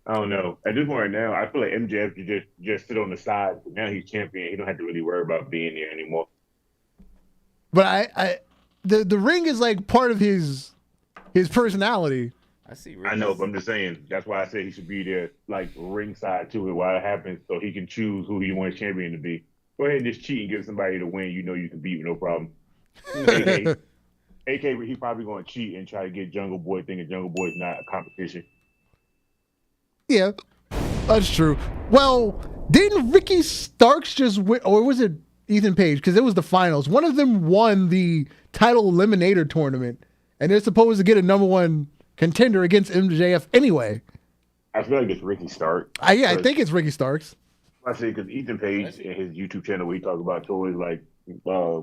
I don't know. At this point right now, I feel like MJF could just sit on the side. Now he's champion. He don't have to really worry about being there anymore. But the ring is like part of his personality. I see. I know, but I'm just saying. That's why I said he should be there, like ringside to it while it happens, so he can choose who he wants champion to be. Go ahead and just cheat and give somebody the win. You know you can beat with no problem. AK, he probably going to cheat and try to get Jungle Boy, thinking Jungle Boy is not a competition. Yeah, that's true. Well, didn't Ricky Starks just win, or was it Ethan Page? Because it was the finals. One of them won the title eliminator tournament, and they're supposed to get a number one contender against MJF anyway. I feel like it's Ricky Stark. I think it's Ricky Starks. I say because Ethan Page in his YouTube channel where he talks about toys like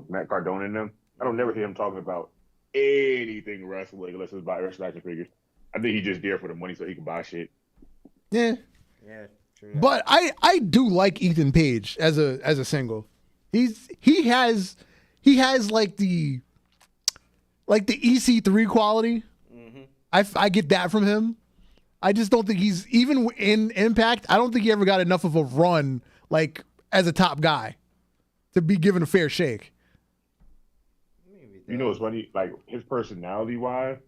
Matt Cardona and them, I don't never hear him talking about anything wrestling unless it's about wrestling action figures. I think he's just there for the money so he can buy shit. Yeah. Yeah, true. But I do like Ethan Page as a single. He has like the EC3 quality. Mm-hmm. I get that from him. I just don't think he's even in Impact. I don't think he ever got enough of a run like as a top guy to be given a fair shake. You know, it's funny. Like his personality wise,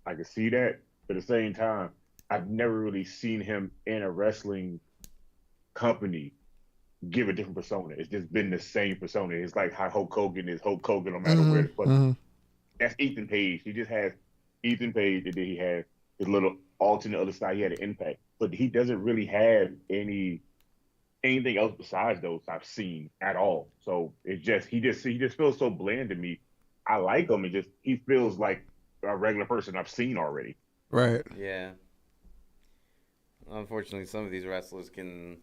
I can see that. But at the same time, I've never really seen him in a wrestling company give a different persona. It's just been the same persona. It's like how Hulk Hogan is Hulk Hogan no matter where the fuck. That's Ethan Page. He just has Ethan Page, and then he has his little alternate other side. He had an Impact, but he doesn't really have anything else besides those I've seen at all. So it's just he just feels so bland to me. I like him, and just he feels like a regular person I've seen already. Right. Yeah. Unfortunately, some of these wrestlers can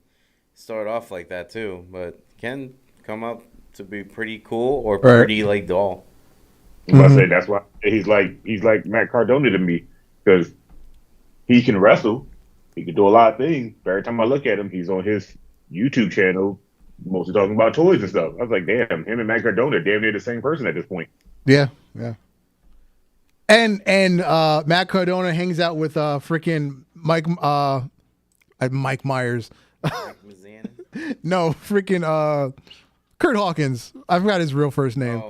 start off like that too, but can come up to be pretty cool or pretty like dull. I say that's why he's like Matt Cardona to me, because he can wrestle, he can do a lot of things. Every time I look at him, he's on his YouTube channel, mostly talking about toys and stuff. I was like, damn, him and Matt Cardona are damn near the same person at this point. Yeah, yeah. And Matt Cardona hangs out with freaking Mike Myers. No, freaking Kurt Hawkins. I forgot his real first name.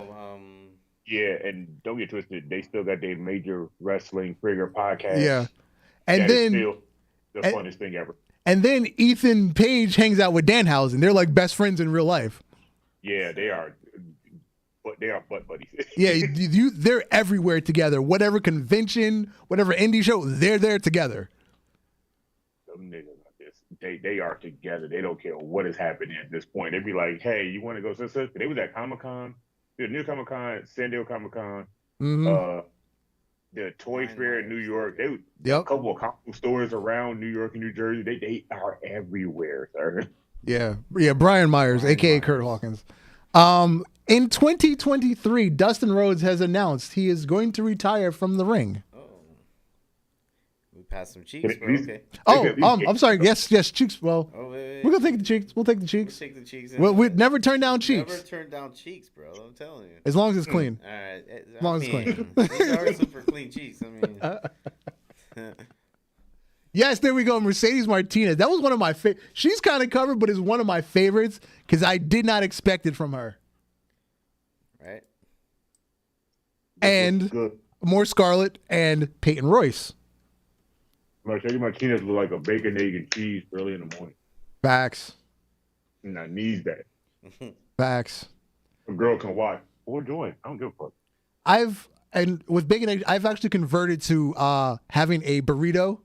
Yeah, and don't get twisted, they still got their major wrestling figure podcast. Yeah. And that then is still the funnest thing ever. And then Ethan Page hangs out with Danhausen. They're like best friends in real life. Yeah, they are. But they are butt buddies. Yeah, they're everywhere together. Whatever convention, whatever indie show, they're there together. Some niggas like this, they are together. They don't care what is happening at this point. They'd be like, "Hey, you want to go?" So they was at Comic-Con, the New Comic-Con, San Diego Comic-Con, the Toy Fair in New York. They a couple of comic book stores around New York and New Jersey. They are everywhere, sir. Yeah. Brian Myers, aka Kurt Hawkins. In 2023, Dustin Rhodes has announced he is going to retire from the ring. Oh, we passed some cheeks, bro. Okay. I'm sorry. Yes, cheeks. Well, wait. we're gonna take the cheeks. We'll take the cheeks. We'll take the cheeks. Well, we never turn down cheeks. Never turn down cheeks, bro. I'm telling you. As long as it's clean. All right. As long as it's clean. These are super clean cheeks. I mean. Yes, there we go. Mercedes Martinez. That was one of my favorites. She's kind of covered, but is one of my favorites because I did not expect it from her. Right. And more Scarlett and Peyton Royce. Mercedes Martinez look like a bacon, egg, and cheese early in the morning. Facts. And I need that. Facts. A girl can watch. What we're doing, I don't give a fuck. And with bacon, egg, I've actually converted to having a burrito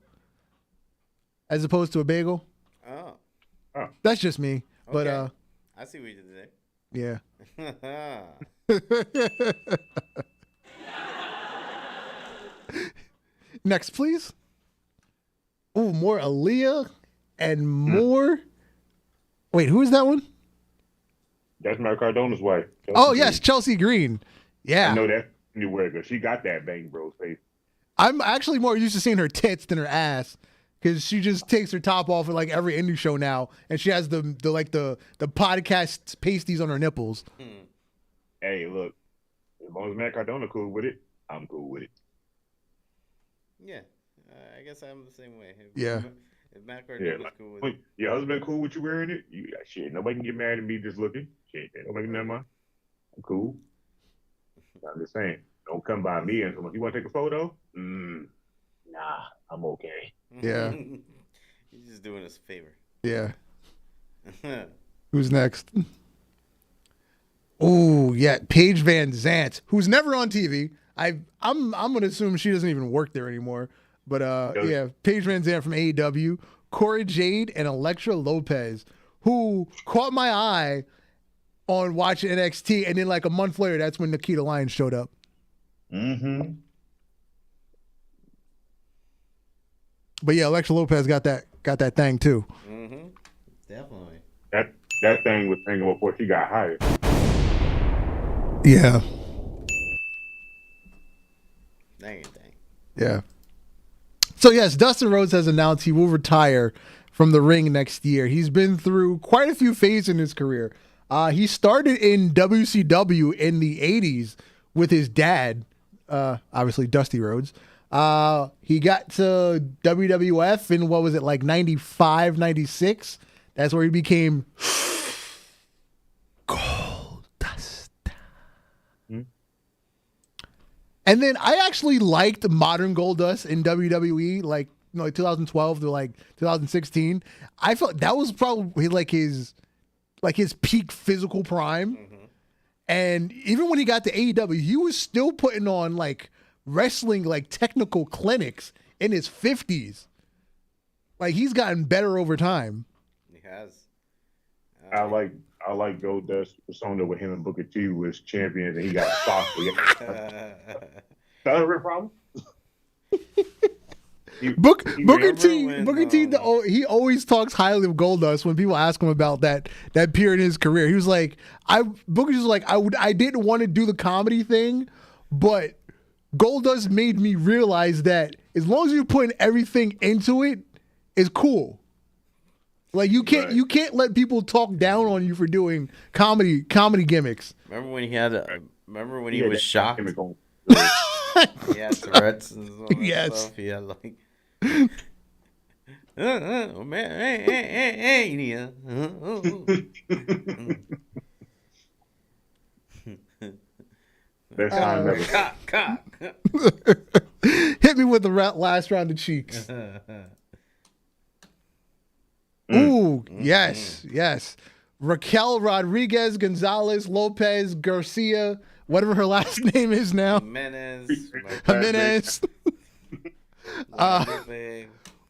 as opposed to a bagel. Oh. That's just me. Okay. But I see what you did there. Yeah. Next, please. Oh, more Aaliyah and more. Wait, who is that one? That's Matt Cardona's wife. Chelsea Green. Chelsea Green. Yeah. I know that anywhere because she got that Bang Bros face. I'm actually more used to seeing her tits than her ass because she just takes her top off at like every indie show now, and she has the podcast pasties on her nipples. Hey, look, as long as Matt Cardona cool with it, I'm cool with it. Yeah, I guess I'm the same way. If Matt Cardona's cool with it. Your husband cool with you wearing it? Shit, nobody can get mad at me just looking. Shit, nobody can get mad at me. I'm cool. I'm just saying, don't come by me and you want to take a photo? Nah, I'm okay. Yeah. He's just doing us a favor. Yeah. Who's next? Oh, yeah, Paige Van Zant, who's never on TV. I'm gonna assume she doesn't even work there anymore. But yeah, Paige Van Zant from AEW, Cora Jade, and Elektra Lopez, who caught my eye on watching NXT, and then like a month later, that's when Nikita Lyons showed up. Mm-hmm. But yeah, Elektra Lopez got that thing too. Mm-hmm. Definitely. That thing was hanging before she got hired. Yeah. Dang. Yeah. So yes, Dustin Rhodes has announced he will retire from the ring next year. He's been through quite a few phases in his career. He started in WCW in the 80s with his dad, obviously Dusty Rhodes. He got to WWF in, what was it, like 95, 96? That's where he became And then I actually liked modern Goldust in WWE, like 2012 to like 2016. I felt that was probably like his peak physical prime. And even when he got to AEW, he was still putting on like wrestling, like technical clinics in his 50s. Like he's gotten better over time. He has. I like Goldust persona with him and Booker T was champions and he got stopped. That a real problem? Booker T, he always talks highly of Goldust when people ask him about that period in his career. He was like, Booker's like, I didn't want to do the comedy thing, but Goldust made me realize that as long as you're putting everything into it, it's cool. Like you can't let people talk down on you for doing comedy gimmicks. Remember when he was shocked? He had Tourette's and all that Yes. stuff. He had like, mania. Hit me with the last round of cheeks. Ooh, yes. Raquel Rodriguez Gonzalez Lopez Garcia, whatever her last name is now. Jimenez.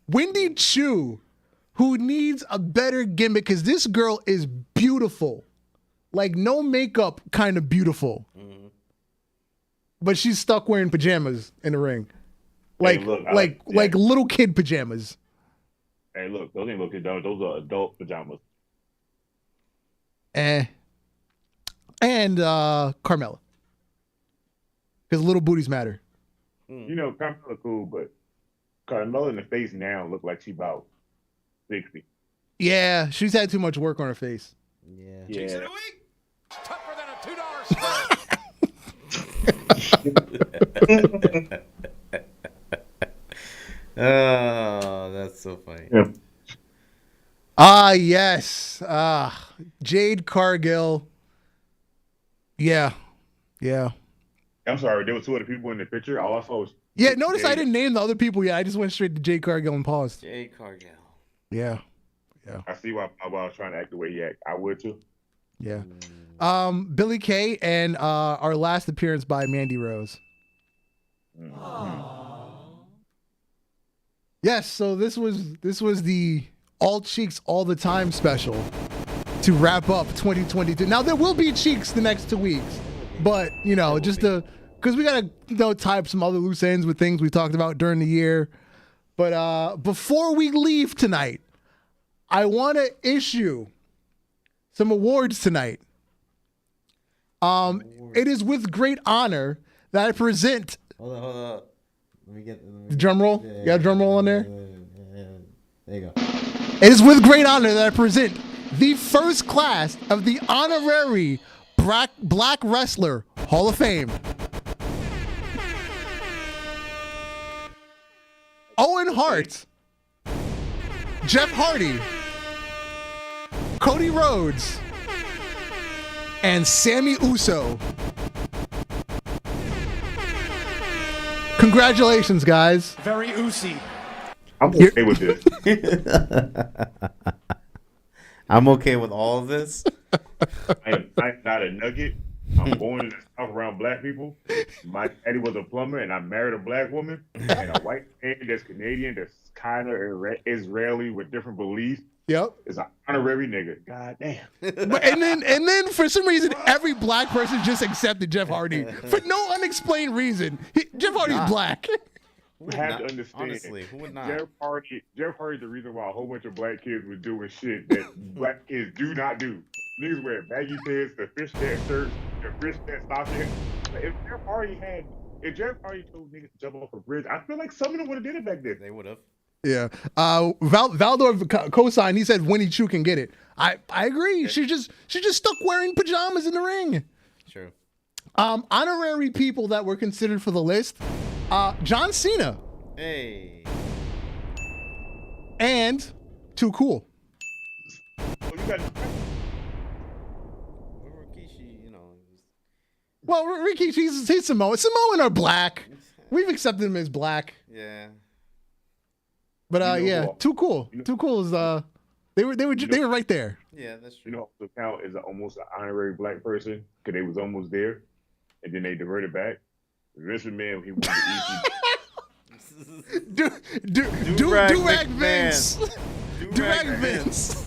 Wendy Chu, who needs a better gimmick because this girl is beautiful. Like no makeup kind of beautiful. But she's stuck wearing pajamas in the ring. Like like little kid pajamas. Hey, look, those ain't little kid pajamas. Those are adult pajamas. And Carmella. Because little booties matter. You know, Carmella cool, but Carmella in the face now look like she about 60. Yeah, she's had too much work on her face. Yeah. Cheeks of the week. Tougher than a $2 Oh, that's so funny. Yeah. Yes. Jade Cargill. Yeah. I'm sorry, there were two other people in the picture. All I saw was Notice I didn't name the other people yet. I just went straight to Jade Cargill and paused. Jade Cargill. Yeah. I see why I was trying to act the way he act. I would too. Yeah. Billy Kay and our last appearance by Mandy Rose. Yes, so this was the All Cheeks All the Time special to wrap up 2022. Now there will be Cheeks the next 2 weeks, but because we gotta tie up some other loose ends with things we talked about during the year. But before we leave tonight, I want to issue some awards tonight. It is with great honor that I present. Hold on. Let me get the drum roll. Yeah, you got a drum roll on there? There you go. It is with great honor that I present the first class of the honorary Black Wrestler Hall of Fame. Owen Hart, Jeff Hardy, Cody Rhodes, and Sammy Uso. Congratulations, guys. Very oozy. I'm okay with this. I'm okay with all of this. I'm not a nugget. I'm born in the South around black people. My daddy was a plumber, and I married a black woman. And a white man that's Canadian, that's kind of Israeli with different beliefs. Yep. Is an honorary nigga. God damn. And then for some reason, every black person just accepted Jeff Hardy for no unexplained reason. Jeff Hardy's black. You have to understand. Honestly, who would not? Jeff Hardy's the reason why a whole bunch of black kids was doing shit that black kids do not do. Niggas wear baggy pants, the fishnet shirts, the fishnet stockings. If Jeff Hardy told niggas to jump off a bridge, I feel like some of them would have did it back then. They would have. Yeah. Valdor co-signed. He said Winnie Chu can get it. I agree. Yeah. She just stuck wearing pajamas in the ring. True. Honorary people that were considered for the list. John Cena. Hey. And Too Cool. Oh, you got Rikishi, Well, Ricky, he's Samoan. Samoan are black. We've accepted him as black. Yeah. But yeah, Too Cool. Too Cool is they were right there. Yeah, that's true. You know, the count is almost an honorary black person because they was almost there, and then they diverted back. Vince McMahon, he won the EC. Do-rag Vince. Do-rag Vince.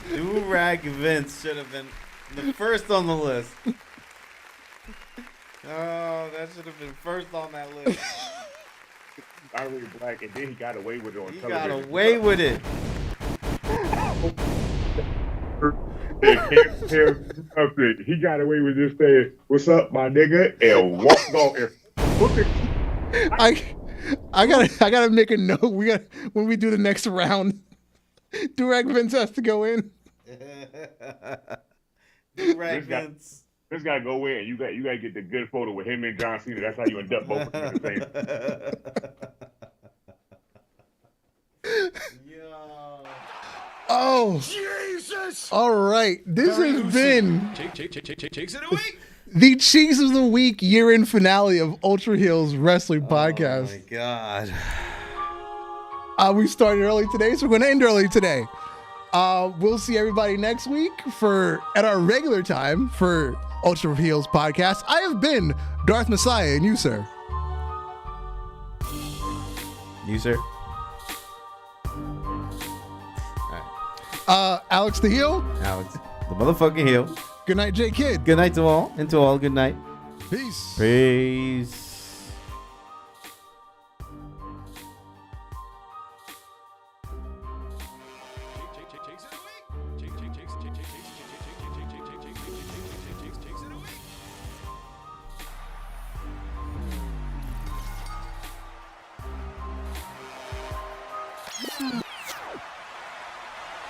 Do-rag Vince should have been the first on the list. Oh, that should have been first on that list. Honorary black, and then he got away with it on television. He got away with it. He got away with this saying, "What's up, my nigga?" and walked off. I gotta make a note. When we do the next round, Do-rag Vince has to go in. Do-rag Vince. This guy go in. You got to get the good photo with him and John Cena. That's how you end up both of them in the same. Yo. Oh, Jesus! All right. This has been Cheeks of the week. the Cheeks of the Week year-end finale of Ultra Heelz Wrestling Podcast. Oh my God. We started early today, so we're going to end early today. We'll see everybody next week at our regular time for Ultra Heelz Podcast. I have been Darth Messiah, and you, sir. You, sir. Alex the Heel. Alex, the motherfucking heel. Good night, J Kid. Good night to all. And to all, good night. Peace. Peace. Cheeks of the week.